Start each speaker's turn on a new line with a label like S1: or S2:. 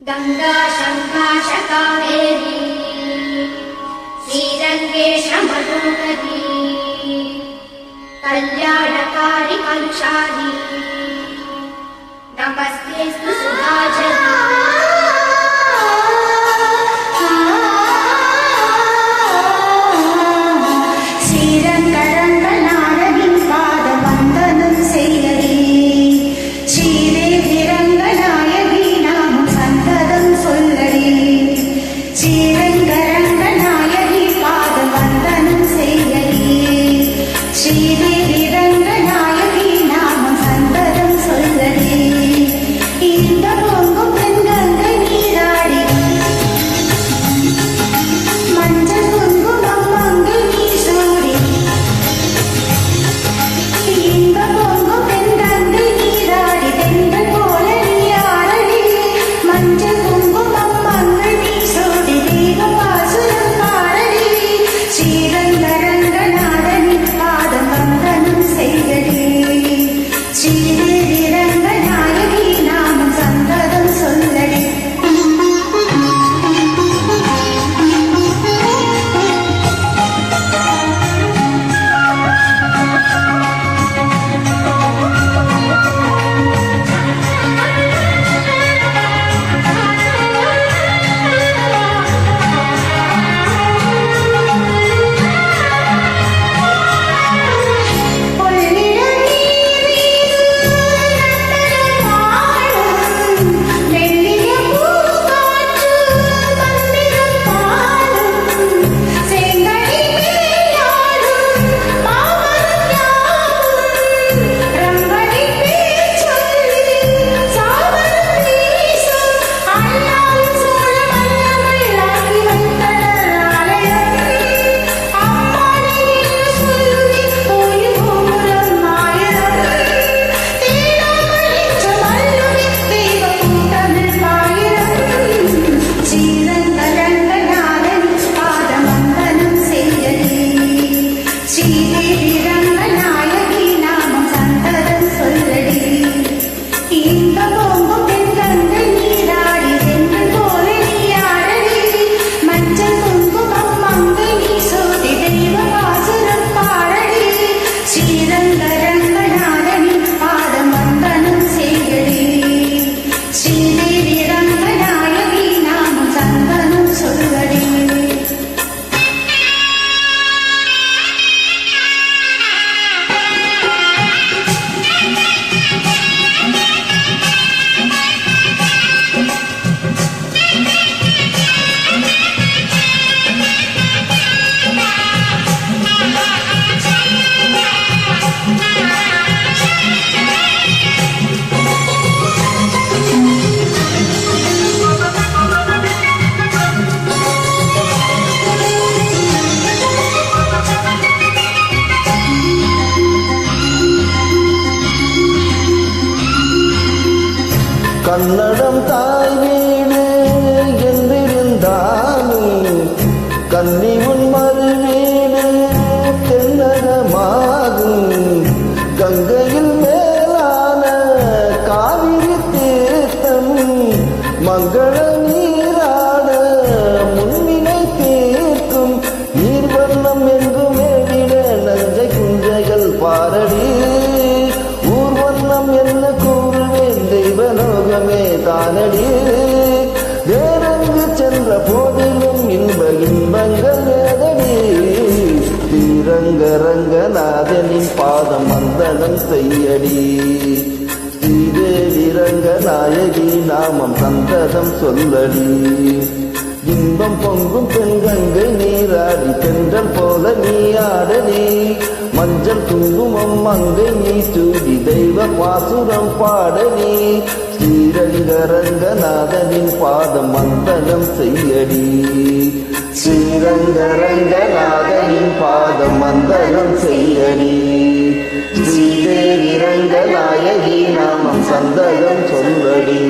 S1: गंगा शंका शकावेरी श्रीरंगेश मनोहरी कल्याणकारी कलुषारी नमस्तेस्तु सुधाजरी
S2: கன்னடம் தாய் வீடு என்றிருந்தானே கன்னி உன் மறு வீடு தென்னகமாகும் கங்கையில் மேலான காவிரி தீர்த்தம் மங்கள நீராட முன்னிலை தீர்க்கும் நீர்வண்ணம் எங்கும் மேடிட நஞ்சை குஞ்சைகள் பாரடி ஊர்வண்ணம் என்ன தெய்வலோகமே தானடி வேறெங்கு சென்ற போதிலும் இன்பங்கள் ஏதடி ஸ்ரீரங்கரங்கநாதனின் பாதம் வந்தனம் செய்யடி ஸ்ரீதேவி ரங்கநாயகி நாமம் சந்ததம் சொல்லடி இன்பம் பொங்கும் பெண்கங்கை நீராடி பெண்கள் போல நீ ஆடடி மஞ்சள் குங்குமம் மங்கை நீ சூடி தெய்வ பாசுரம் பாடடி ஸ்ரீரங்கரங்கநாதனின் பாதம் வந்தனம் செய்யடி ஸ்ரீரங்கரங்கநாதனின் பாதம் வந்தனம் செய்யடி ஸ்ரீதேவி ரங்கநாயகி நாமம் சந்ததம் சொல்லடி.